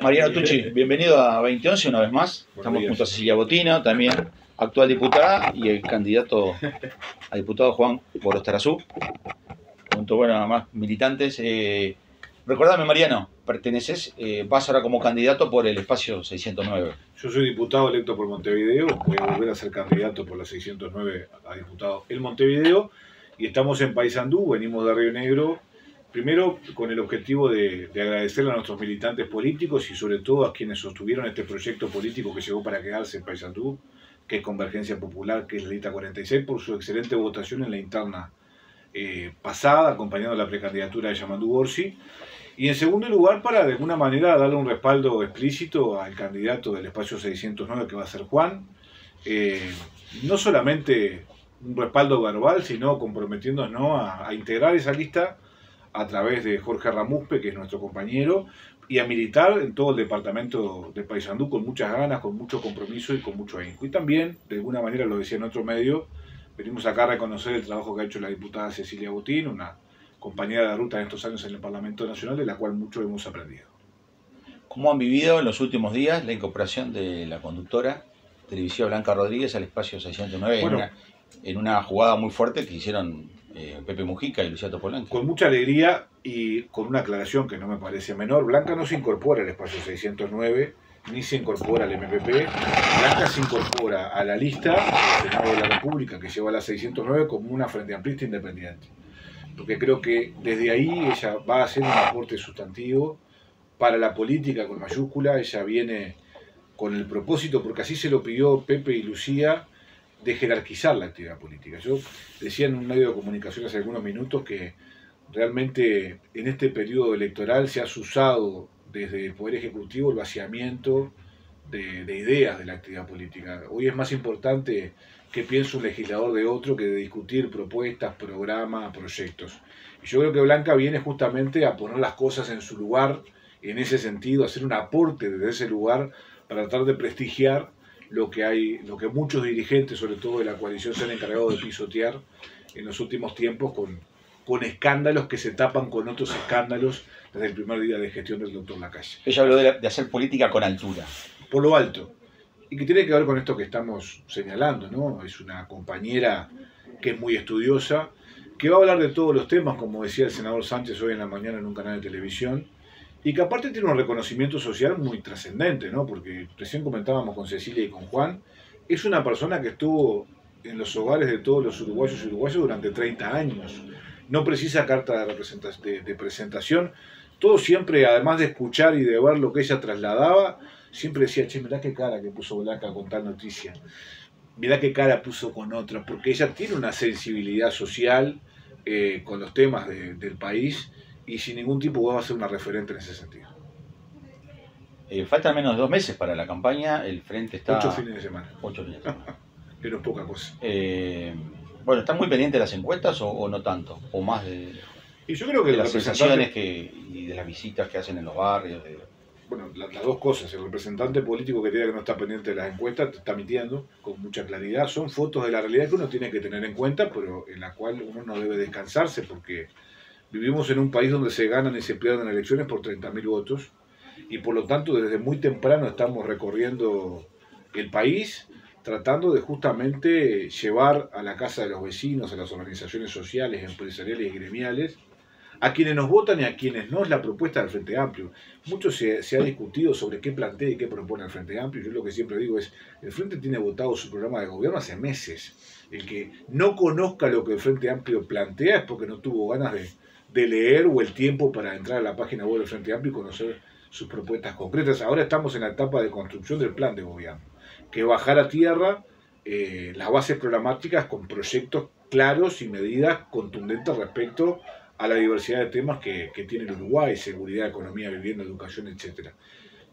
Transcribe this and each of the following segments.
Mariano Tucci, bienvenido a 2011 una vez más. Estamos junto a Cecilia Botina, también actual diputada, y el candidato a diputado Juan Gorostarazú, junto a más militantes. Recordame, Mariano, vas ahora como candidato por el espacio 609. Yo soy diputado electo por Montevideo, voy a volver a ser candidato por la 609 a diputado en Montevideo, y estamos en Paysandú, venimos de Río Negro, primero con el objetivo de agradecerle a nuestros militantes políticos y sobre todo a quienes sostuvieron este proyecto político que llegó para quedarse en Paysandú, que es Convergencia Popular, que es la lista 46, por su excelente votación en la interna pasada, acompañando la precandidatura de Yamandu Gorsi. Y en segundo lugar, para de alguna manera darle un respaldo explícito al candidato del espacio 609, que va a ser Juan. No solamente un respaldo verbal, sino comprometiéndonos a integrar esa lista a través de Jorge Ramuspe, que es nuestro compañero, y a militar en todo el departamento de Paysandú con muchas ganas, con mucho compromiso y con mucho ahínco. Y también, de alguna manera, lo decía en otro medio, venimos acá a reconocer el trabajo que ha hecho la diputada Cecilia Botín, una compañera de ruta en estos años en el Parlamento Nacional, de la cual mucho hemos aprendido. ¿Cómo han vivido en los últimos días la incorporación de la conductora televisiva Blanca Rodríguez al espacio 609 en una jugada muy fuerte que hicieron Pepe Mujica y Lucía Topolánqui? Con mucha alegría y con una aclaración que no me parece menor. Blanca no se incorpora al espacio 609, ni se incorpora al MPP. Blanca se incorpora a la lista del Senado de la República, que lleva a la 609 como una frente amplista independiente. Porque creo que desde ahí ella va a hacer un aporte sustantivo para la política con mayúscula. Ella viene con el propósito, porque así se lo pidió Pepe y Lucía, de jerarquizar la actividad política. Yo decía en un medio de comunicación hace algunos minutos que realmente en este periodo electoral se ha usado desde el Poder Ejecutivo el vaciamiento de ideas de la actividad política. Hoy es más importante que piense un legislador de otro que de discutir propuestas, programas, proyectos. Y yo creo que Blanca viene justamente a poner las cosas en su lugar, en ese sentido, a hacer un aporte desde ese lugar para tratar de prestigiar lo que muchos dirigentes, sobre todo de la coalición, se han encargado de pisotear en los últimos tiempos con escándalos que se tapan con otros escándalos desde el primer día de gestión del doctor Lacalle. Ella habló de hacer política con altura. Por lo alto. Y que tiene que ver con esto que estamos señalando, ¿no? Es una compañera que es muy estudiosa, que va a hablar de todos los temas, como decía el senador Sánchez hoy en la mañana en un canal de televisión, y que aparte tiene un reconocimiento social muy trascendente, ¿no? Porque recién comentábamos con Cecilia y con Juan, es una persona que estuvo en los hogares de todos los uruguayos y uruguayas durante 30 años. No precisa carta de presentación. Todo siempre, además de escuchar y de ver lo que ella trasladaba, siempre decía, che, mirá qué cara que puso Blanca con tal noticia. Mirá qué cara puso con otra. Porque ella tiene una sensibilidad social con los temas del país, y sin ningún tipo va a ser una referente en ese sentido. Faltan menos de 2 meses para la campaña, el frente está... 8 fines de semana. 8 fines de semana. Pero es poca cosa. Bueno, ¿están muy pendientes de las encuestas o no tanto? ¿O más de, y yo creo que las sensaciones y de las visitas que hacen en los barrios? Bueno, las dos cosas. El representante político que te diga que no está pendiente de las encuestas te está mintiendo con mucha claridad. Son fotos de la realidad que uno tiene que tener en cuenta, pero en la cual uno no debe descansarse, porque vivimos en un país donde se ganan y se pierden elecciones por 30.000 votos, y por lo tanto desde muy temprano estamos recorriendo el país tratando de justamente llevar a la casa de los vecinos, a las organizaciones sociales, empresariales y gremiales, a quienes nos votan y a quienes no, es la propuesta del Frente Amplio. Mucho se ha discutido sobre qué plantea y qué propone el Frente Amplio. Yo lo que siempre digo es, el Frente tiene votado su programa de gobierno hace meses. El que no conozca lo que el Frente Amplio plantea es porque no tuvo ganas de leer o el tiempo para entrar a la página web del Frente Amplio y conocer sus propuestas concretas. Ahora estamos en la etapa de construcción del plan de gobierno, que bajar a tierra las bases programáticas con proyectos claros y medidas contundentes respecto a la diversidad de temas que tiene el Uruguay: seguridad, economía, vivienda, educación, etc.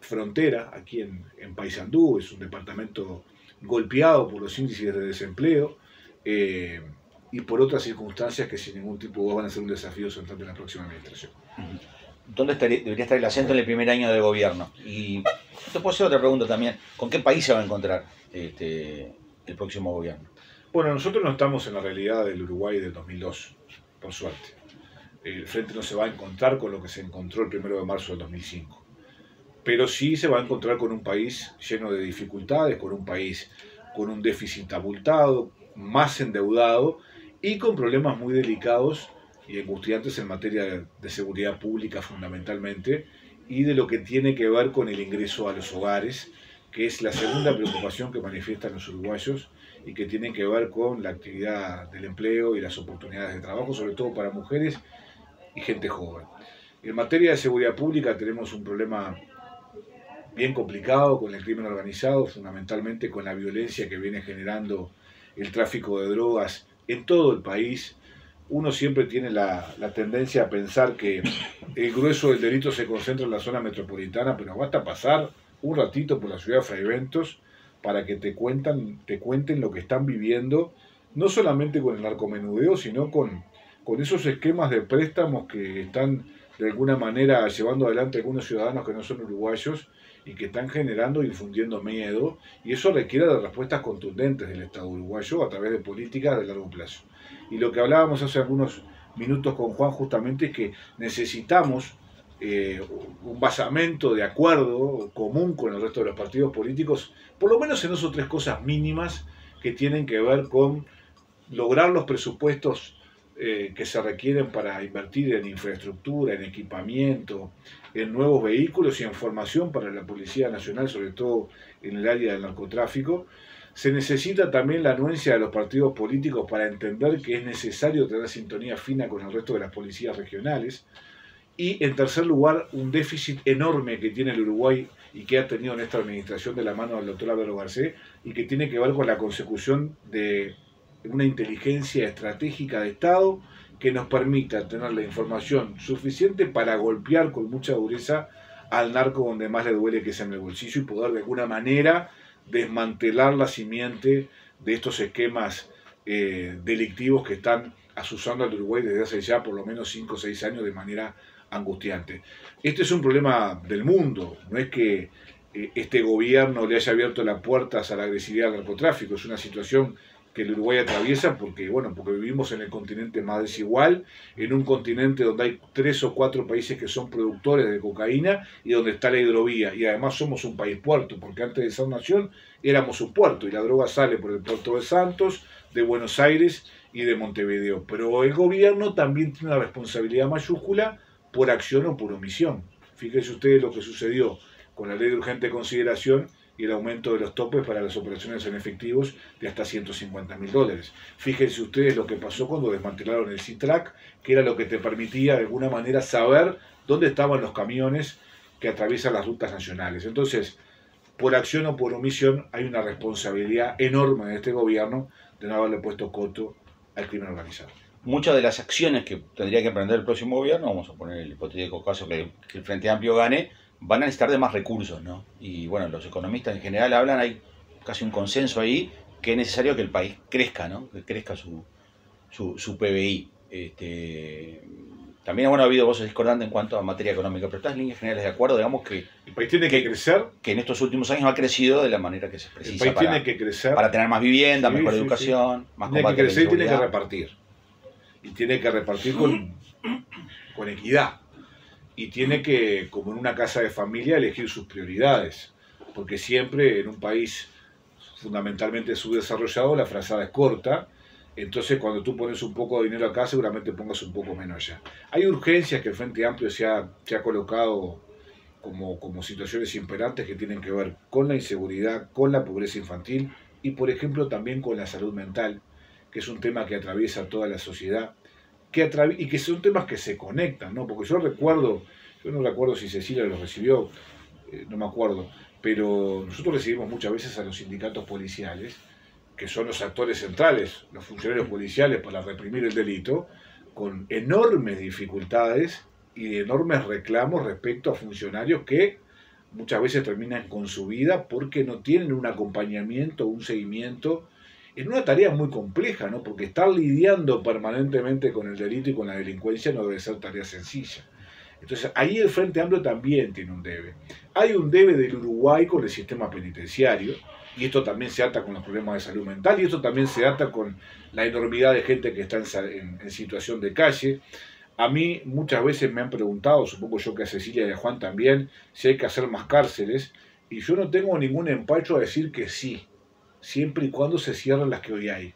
Frontera, aquí en Paysandú, es un departamento golpeado por los índices de desempleo y por otras circunstancias que sin ningún tipo van a ser un desafío central de la próxima administración. ¿Dónde debería estar el acento en el primer año de gobierno? Y te puedo hacer otra pregunta también. ¿Con qué país se va a encontrar el próximo gobierno? Bueno, nosotros no estamos en la realidad del Uruguay del 2002, por suerte. El Frente no se va a encontrar con lo que se encontró el 1 de marzo del 2005. pero sí se va a encontrar con un país lleno de dificultades, con un país con un déficit abultado, más endeudado y con problemas muy delicados y angustiantes en materia de seguridad pública fundamentalmente y de lo que tiene que ver con el ingreso a los hogares, que es la segunda preocupación que manifiestan los uruguayos y que tiene que ver con la actividad del empleo y las oportunidades de trabajo, sobre todo para mujeres y gente joven. En materia de seguridad pública tenemos un problema bien complicado con el crimen organizado, fundamentalmente con la violencia que viene generando el tráfico de drogas en todo el país. Uno siempre tiene la tendencia a pensar que el grueso del delito se concentra en la zona metropolitana, pero basta pasar un ratito por la ciudad de Fraiventos para que te cuenten lo que están viviendo, no solamente con el narcomenudeo, sino con esos esquemas de préstamos que están de alguna manera llevando adelante algunos ciudadanos que no son uruguayos y que están generando e infundiendo miedo, y eso requiere de respuestas contundentes del Estado uruguayo a través de políticas de largo plazo. Y lo que hablábamos hace algunos minutos con Juan justamente es que necesitamos un basamento de acuerdo común con el resto de los partidos políticos, por lo menos en dos o tres cosas mínimas que tienen que ver con lograr los presupuestos que se requieren para invertir en infraestructura, en equipamiento, en nuevos vehículos y en formación para la Policía Nacional, sobre todo en el área del narcotráfico. Se necesita también la anuencia de los partidos políticos para entender que es necesario tener sintonía fina con el resto de las policías regionales. Y en tercer lugar, un déficit enorme que tiene el Uruguay y que ha tenido en esta administración de la mano del doctor Álvaro Garcés y que tiene que ver con la consecución de una inteligencia estratégica de Estado que nos permita tener la información suficiente para golpear con mucha dureza al narco donde más le duele, que es en el bolsillo, y poder de alguna manera desmantelar la simiente de estos esquemas delictivos que están azuzando al Uruguay desde hace ya por lo menos 5 o 6 años de manera angustiante. Este es un problema del mundo, no es que este gobierno le haya abierto las puertas a la agresividad del narcotráfico, es una situación que el Uruguay atraviesa porque vivimos en el continente más desigual, en un continente donde hay 3 o 4 países que son productores de cocaína y donde está la hidrovía, y además somos un país puerto, porque antes de ser nación éramos un puerto y la droga sale por el puerto de Santos, de Buenos Aires y de Montevideo. Pero el gobierno también tiene una responsabilidad mayúscula por acción o por omisión. Fíjense ustedes lo que sucedió con la ley de urgente consideración y el aumento de los topes para las operaciones en efectivos de hasta $150.000. Fíjense ustedes lo que pasó cuando desmantelaron el CITRAC, que era lo que te permitía de alguna manera saber dónde estaban los camiones que atraviesan las rutas nacionales. Entonces, por acción o por omisión, hay una responsabilidad enorme de este gobierno de no haberle puesto coto al crimen organizado. Muchas de las acciones que tendría que emprender el próximo gobierno, vamos a poner el hipotético caso que el Frente Amplio gane, van a necesitar de más recursos, ¿no? Y bueno, los economistas en general hablan, hay casi un consenso ahí, que es necesario que el país crezca, ¿no? Que crezca su PBI. También, bueno, ha habido voces discordantes en cuanto a materia económica, pero estas líneas generales de acuerdo, digamos que el país tiene que crecer, que en estos últimos años ha crecido de la manera que se precisa. El país tiene que crecer para tener más vivienda, mejor educación, más combate. Tiene que crecer y tiene que repartir. Y tiene que repartir con equidad. Y tiene que, como en una casa de familia, elegir sus prioridades. Porque siempre en un país fundamentalmente subdesarrollado la frazada es corta. Entonces cuando tú pones un poco de dinero acá, seguramente pongas un poco menos allá. Hay urgencias que el Frente Amplio se ha colocado como situaciones imperantes que tienen que ver con la inseguridad, con la pobreza infantil y, por ejemplo, también con la salud mental, que es un tema que atraviesa toda la sociedad y que son temas que se conectan, ¿no? Porque yo no recuerdo si Cecilia lo recibió, no me acuerdo, pero nosotros recibimos muchas veces a los sindicatos policiales, que son los actores centrales, los funcionarios policiales para reprimir el delito, con enormes dificultades y enormes reclamos respecto a funcionarios que muchas veces terminan con su vida porque no tienen un acompañamiento, un seguimiento, en una tarea muy compleja, ¿no? Porque estar lidiando permanentemente con el delito y con la delincuencia no debe ser tarea sencilla. Entonces, ahí el Frente Amplio también tiene un debe. Hay un debe del Uruguay con el sistema penitenciario, y esto también se ata con los problemas de salud mental, y esto también se ata con la enormidad de gente que está en situación de calle. A mí muchas veces me han preguntado, supongo yo que a Cecilia y a Juan también, si hay que hacer más cárceles, y yo no tengo ningún empacho a decir que sí, siempre y cuando se cierren las que hoy hay.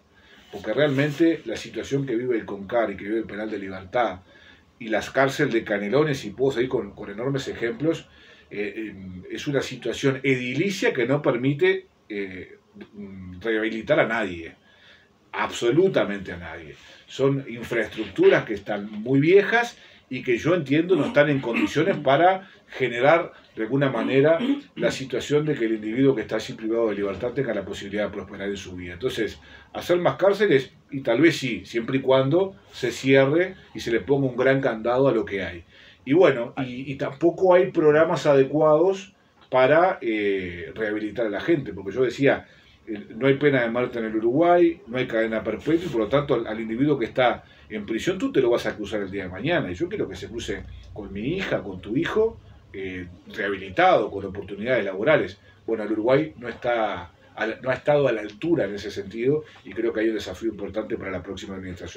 Porque realmente la situación que vive el CONCAR y que vive el Penal de Libertad y las cárceles de Canelones, y puedo seguir con enormes ejemplos, es una situación edilicia que no permite rehabilitar a nadie, absolutamente a nadie. Son infraestructuras que están muy viejas y que yo entiendo no están en condiciones para generar de alguna manera la situación de que el individuo que está así privado de libertad tenga la posibilidad de prosperar en su vida. Entonces, hacer más cárceles, y tal vez sí, siempre y cuando se cierre y se le ponga un gran candado a lo que hay. Y bueno, y tampoco hay programas adecuados para rehabilitar a la gente, porque yo decía, no hay pena de muerte en el Uruguay, no hay cadena perpetua, y por lo tanto al individuo que está en prisión tú te lo vas a acusar el día de mañana. Y yo quiero que se cruce con mi hija, con tu hijo, rehabilitado, con oportunidades laborales. Bueno, el Uruguay no ha estado a la altura en ese sentido, y creo que hay un desafío importante para la próxima administración.